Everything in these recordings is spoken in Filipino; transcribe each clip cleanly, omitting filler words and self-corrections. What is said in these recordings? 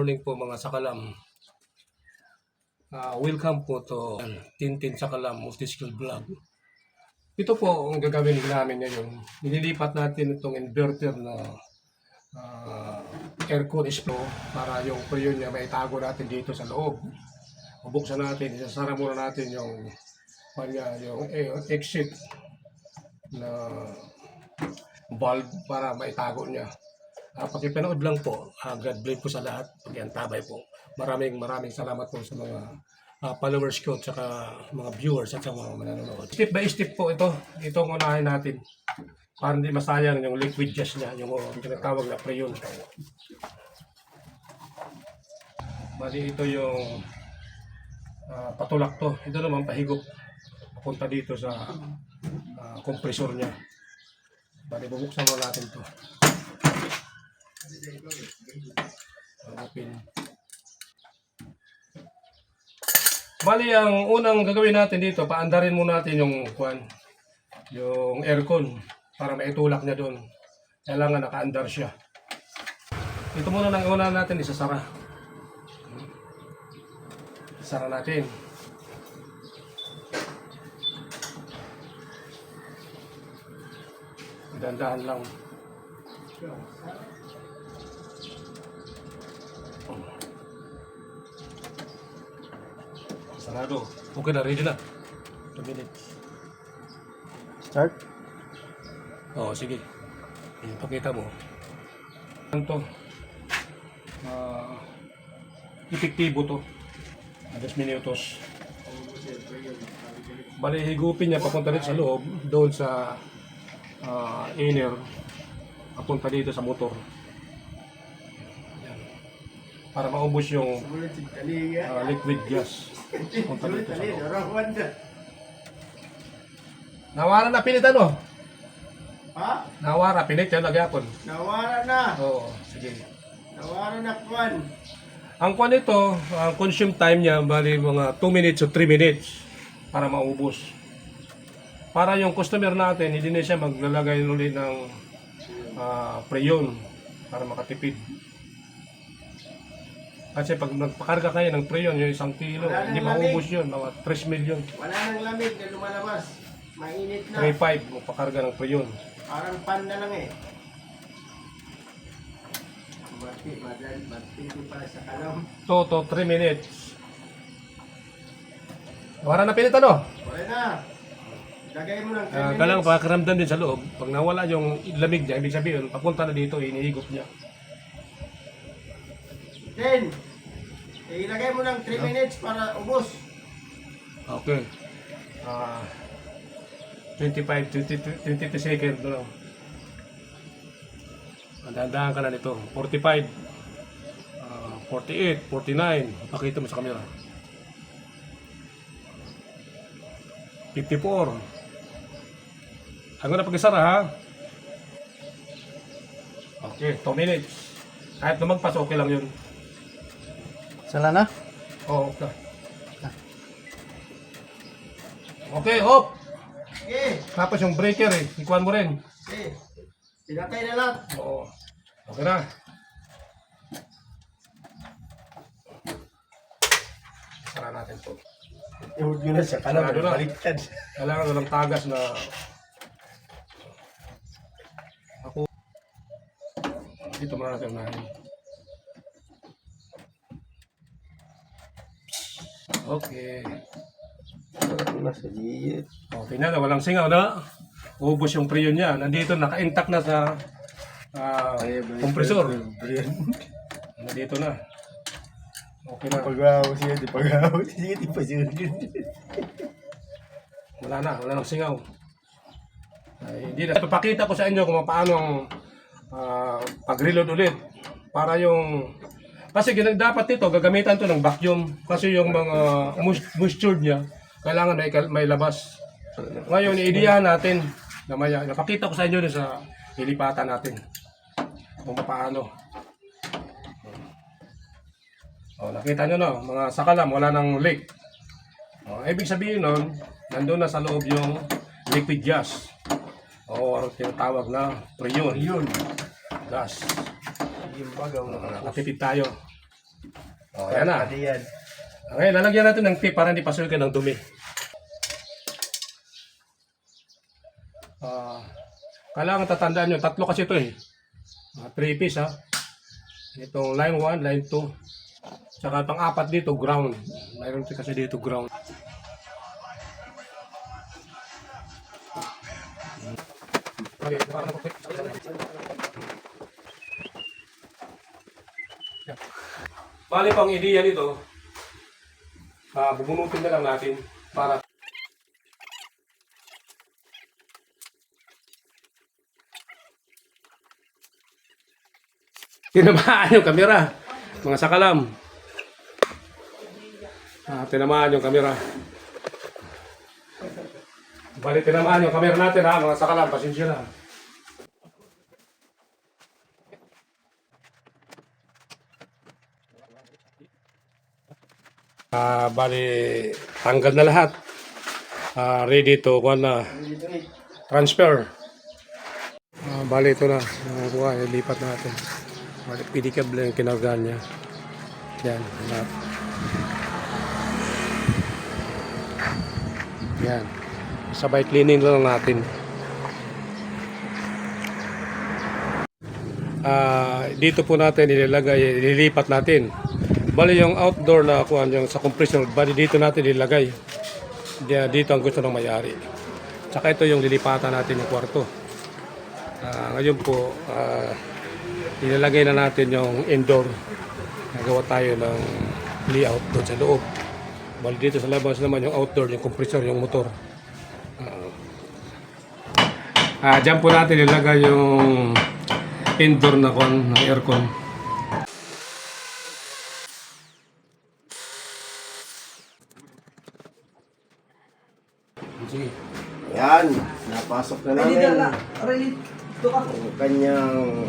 morning po mga sakalam. Welcome po to Tintin Sakalam Multi-Skill Vlog. Ito po ang gagawin namin ngayon. Nililipat natin itong inverter na aircon flow para yung preyon niya may tago natin dito sa loob. Bubuksan natin, isasara muna natin yung exit na valve para maitago niya. Pakipanood lang po. God bless po sa lahat. Pagyantabay po. Maraming salamat po sa mga followers ko at saka mga viewers at sa mga manonood. Step by step po ito. Itong unahin natin. Para hindi masayang yung liquid gas niya. Yung tinatawag na preyon. Bali ito yung patulak to. Ito naman pahigop. Papunta dito sa kompresor niya. Bali bubuksan mo natin to. Open. Bali, ang unang gagawin natin dito, paandarin muna natin yung aircon para maitulak niya doon. Kailangan naka-andar siya. Ito muna nang una natin isasara. Isara natin. Dandahan lang. Sarado. Okay na, ready na. 2 minutes. Start? Oo, sige. Pakita mo. Ito. Epektibo to. 10 minutos. Bali, higupin niya papunta dito sa loob. Doon sa inner. Papunta dito sa motor. Para maubos yung liquid gas. Punta dito sa loob. Nawara na pinit ano? Ha? Nawara, pinit yan nagyapon. Nawara na. Oo, sige. Nawara na kwan. Ang kwan ito, ang consume time niya, bali mga 2 minutes o 3 minutes para maubos. Para yung customer natin, hindi na siya maglalagay ulit ng preyon para makatipid. Kasi pag nagpakarga kayo ng preyon, yung 1 kilo, hindi maubos yun, mga 3 million. Wala nang lamig na lumalabas. Mainit na. 3.5 magpakarga ng preyon. Parang pan na lang eh. Mati ko para sa kalam. 2 to 3 minutes. Wala na pinit ano? Wala na. Lagay mo ng 3 minutes. Kailangan pakaramdam din sa loob. Pag nawala yung lamig niya, ibig sabihin, papunta na dito, inihigop niya. Then, ilagay mo ng 3 minutes para ubos. Okay. 20 seconds doon. Andahan ka na nito. 45, 48, 49. Pakita mo sa camera. 54. Hanggang na pag-isara ha. Okay, 2 minutes. Kahit lumagpas, okay lang yun. Sala na? Oo, okay. Okay, hop! Okay. Tapos yung breaker ikuhan mo rin. Okay. Pinatay na lahat. Oo. Okay na. Sara natin to. Ihod nyo na siya. Sarado na. Baliktad. Kailangan walang tagas na ako. Dito muna natin unahin. Okay. Nasa giyit. Okay na, walang singaw na. Ubos yung preyon niya. Nandito, naka-intact na sa kompresor. Nandito na. Okay na. Pagaw siya, di pagaw. Sige, di pa siya. Wala nang singaw. Ay, hindi na. Papakita ko sa inyo kung paano ang pag-reload ulit. Para yung... Kasi dapat dito, gagamitan to ng vacuum. Kasi yung mga moisture niya, kailangan may labas. Ngayon, i-ideahan natin. Napakita ko sa inyo sa ilipatan natin. Kung paano. Nakita nyo na, mga sakalam, wala nang leak. Ibig sabihin nun, nandun na sa loob yung liquid gas. O tinatawag na preyon. Gas. Yung bagaw na. Nakatipid tayo. Ayan na. Pwede yan. Okay, lalagyan natin ng tip para hindi pasukin ng dumi. Kailangan tatandaan nyo, tatlo kasi ito eh. 3 piece ha. Itong line 1, line 2. Tsaka itong 4 dito, ground. Mayroon kasi dito ground. Bali pang ideya nito, bubunutin na lang natin para tinamaan yung kamera, mga sakalam. Tinamaan yung kamera. Bali tinamaan yung kamera natin ha, mga sakalam, pasensya na. Bali, tanggal na lahat. Ready to transfer. Bali, ito na. Ilipat natin. Bali, pedicab lang yung kinargaan niya. Yan. Lahat. Yan. Sabay cleaning lang natin. Dito po natin ililipat natin. Bali yung outdoor na kuhan yung sa compressor, bali dito natin ilagay. Dito ang gusto ng may-ari. Tsaka ito yung lilipatan natin yung kwarto. Ngayon po, ilalagay na natin yung indoor. Nagawa tayo ng layout doon sa loob. Bali dito sa labas naman yung outdoor, yung compressor, yung motor. Diyan po natin ilagay yung indoor na kuhan, ng aircon. Sige. Yan, napasok na namin. Ang kanyang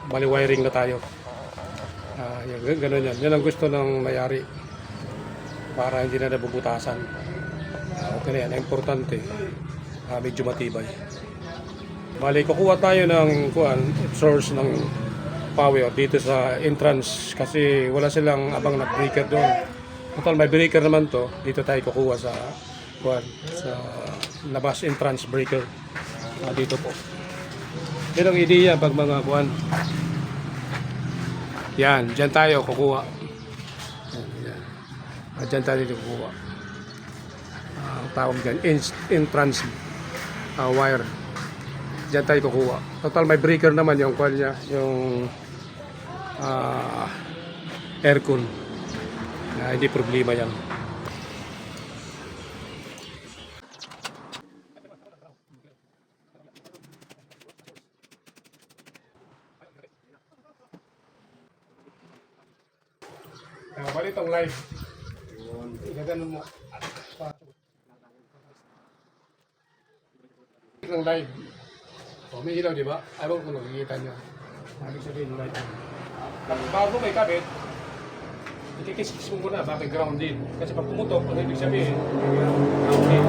Bali wiring na tayo. Ganun yan. Yan ang gusto ng may-ari. Para hindi na nabubutasan. Okay na yan. Ang importante, medyo matibay. Bali, kukuha tayo ng source ng power dito sa entrance kasi wala silang abang na breaker doon. Total may breaker naman to. Dito tayo kukuha sa labas entrance breaker. Dito po. Yan ang ideya pag mga yan, dyan tayo kukuha. Dyan tayo kukuha. Ang tawag dyan, entrance wire. Dyan tayo kukuha. Total may breaker naman yung niya, yung aircon. Hindi problema yan. Bali itong live. Gaganon mo. Itong live. May ilaw, di ba? Ayaw ko nakikita nyo. Ibig sabihin live. Bago may kabit, ikikis-kis mo muna, bakit ground din. Kasi pag pumutok, ang ibig sabihin, ground din.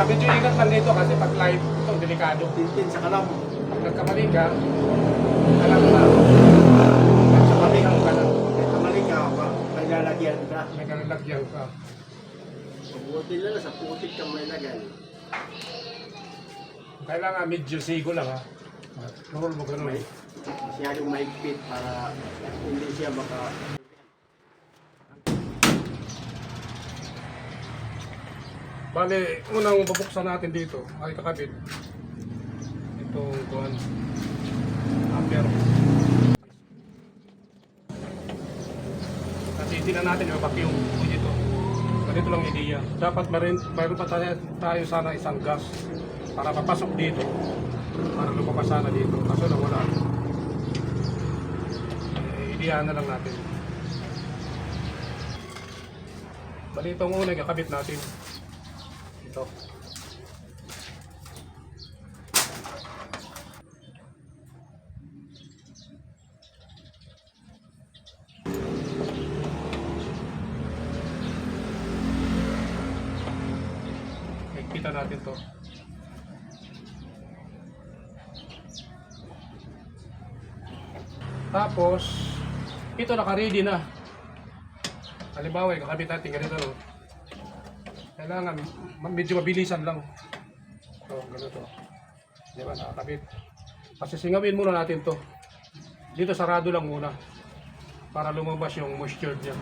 Medyo ingat lang dito kasi pag live, ito delikado. tintin sa kalam. Pag nagkamali ka, alam mo na. At sa kamihang ka na. Kamali ka pa. lalagyan ka. May lalagyan ka. Buti lang sa putik ka may lagyan. Kailangan medyo sigo lang ha. Roll mo ganun. Masyadong mahigpit para hindi siya baka... Bale, unang bubuksan natin dito ay kakabit. Itong kuhan. Ampere. Kasi hindi na natin yung vacuum dito. Ganito lang idea. Dapat mayroon pa tayo sana isang gas para papasok dito. Para lumabas sana dito. Kaso lang wala. Ideaan na lang natin. Bali itong unang kakabit natin. Ito. Kita natin to. Tapos, ito naka-ready na. Halimbawa, kakabit natin ganito. No? Kailangan medyo mabilisan lang. Ito, ganito. Di ba, nakakabit. Pasisingawin muna natin to. Dito sarado lang muna. Para lumabas yung moisture niya.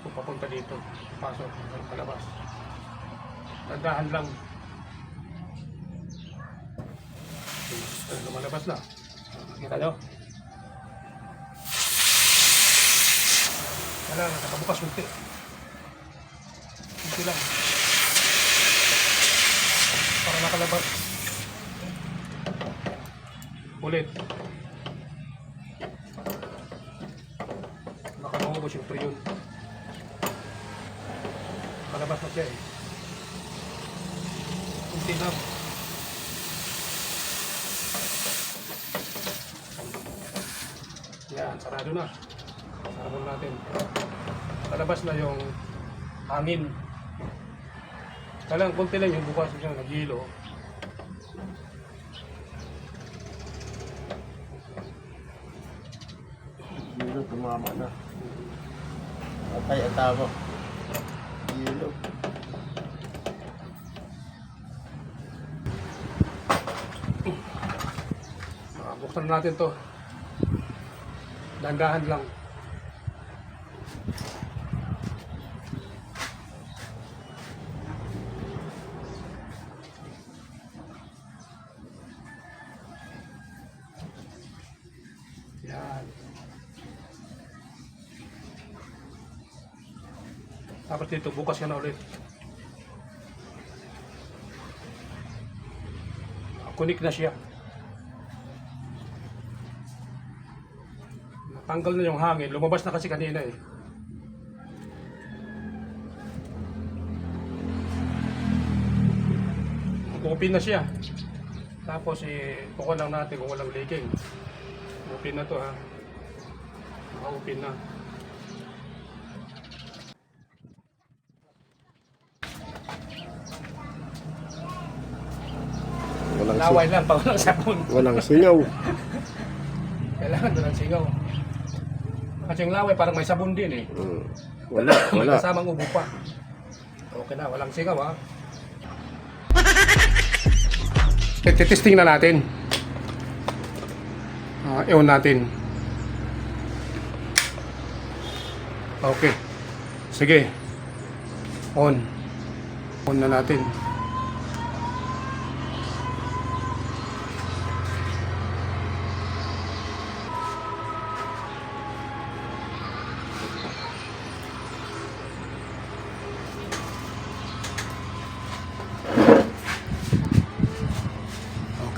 Kung papunta dito. Pasok, palabas. Tandaan lang. Lumalabas na. Kita nyo? Kailangan nakabukas unti. Unti lang. Para nakalabas. Ulit. Baka maubos yung priyon. Nakalabas na siya eh. Unti lang. Yan, sarado na. Sarado natin. Nakalabas na yung hangin. Kailangan konti lang yung bukas siya nag-hilo. Yelo, tumama na. Patay at tama. Yelo. Buksan natin to. Dandahan lang. Yan. Tapos dito, bukas ka na ulit. Kunik na siya. Tanggal na yung hangin. Lumabas na kasi kanina eh. Open na siya. Tapos kukuha lang natin kung walang leaking. Open na to ha. Naka-open na. Laway lang pa walang sabon. Walang singaw. Kailangan doon ang singaw. Kasi yung laway parang may sabon din eh. Wala, May wala. kasamang ubo pa. Okay na, walang singaw ha. Testing na natin. Ewan natin. Okay. Sige. On. On na natin.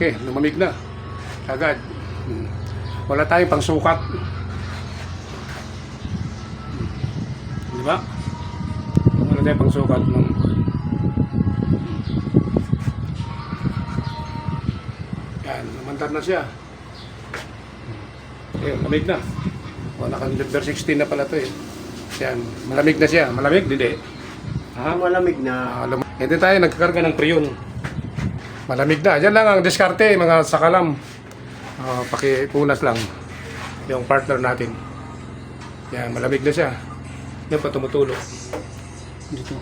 Okay, lumamig na. Agad. Wala tayong pangsukat. Di ba? Wala tayong pangsukat. Yan, namandar na siya. Okay, lamig na. Naka-number 16 na pala to eh. Yan, malamig na siya. Malamig? Hindi. Malamig na. Hindi tayo nagkakarga ng priyon. Malamig na. Diyan lang ang diskarte, mga sakalam. Pakipunas lang yung partner natin. Yan, malamig na siya. Yan pa tumutulog. Dito.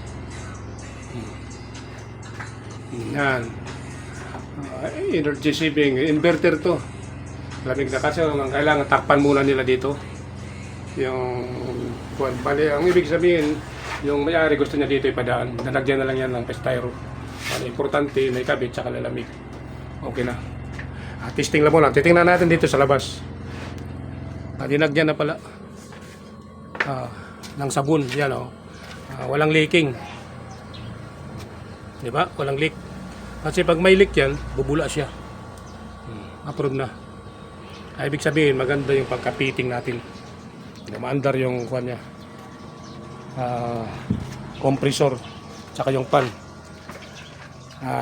Yan. Energy saving. Inverter to. Lamig na kasi ang kailangan takpan muna nila dito. Yung bali, ang ibig sabihin, yung may-ari gusto niya dito ipadaan. Nalagyan na lang yan ng styro. Ang importante, may kabit tsaka lalamig. Okay na. Testing lang muna. Titingnan natin dito sa labas. Dinagyan na pala. Ng sabon. Yan o. Walang leaking. Diba? Walang leak. Kasi pag may leak yan, bubula siya. Approve na. Ibig sabihin, maganda yung pagka-fitting natin. Maandar yung kuwan niya. Compressor. Tsaka yung pan.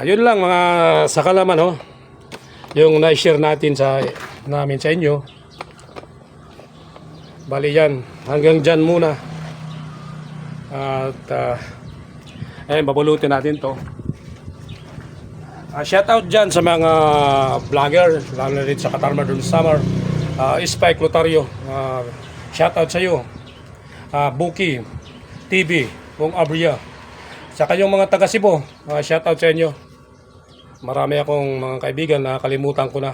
Yun lang mga sakalaman, oh. Yung na-share natin namin sa inyo. Bali yan. Hanggang dyan muna. At ayun, babulutin natin to. Shout out dyan sa mga vlogger, lalo rin sa Katarma Dun Summer, Spike Lotario, shout out sa iyo, Buki TV, Bong Abria, saka yung mga taga Cebu, shout out sa inyo. Marami akong mga kaibigan na kalimutan ko na.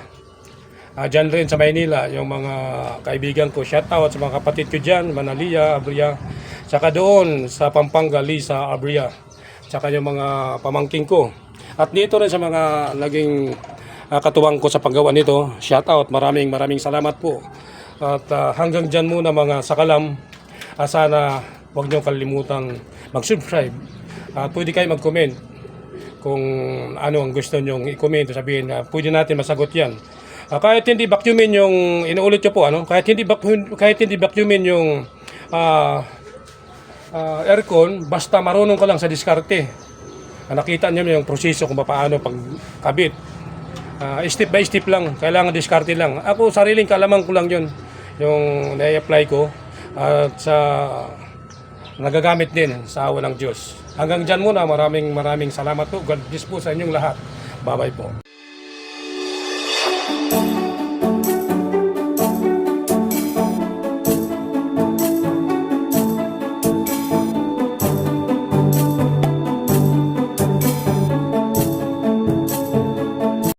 Dyan rin sa Maynila, yung mga kaibigan ko, shout out sa mga kapatid ko dyan, Manalia, Abria, saka doon sa Pampanga, Lisa, Abria, saka yung mga pamangking ko. At dito rin sa mga naging katuwang ko sa paggawa nito, shout out, maraming salamat po. At hanggang dyan muna mga sakalam, sana huwag niyo kalimutan mag-subscribe. At pwede kayo mag-comment kung ano ang gusto nyong i-comment, sabihin na pwede natin masagot yan. Kahit hindi vacuumin yung, inuulit ko po, kahit hindi vacuumin yung aircon, basta marunong ka lang sa diskarte. Nakita niyo yung proseso kung paano pagkabit. Step by step lang, kailangan diskarte lang. Ako sariling kaalaman ko lang yun, yung na-apply ko at sa nagagamit din sa awa ng Diyos. Hanggang dyan muna, maraming salamat po. God bless po sa inyong lahat. Bye-bye po.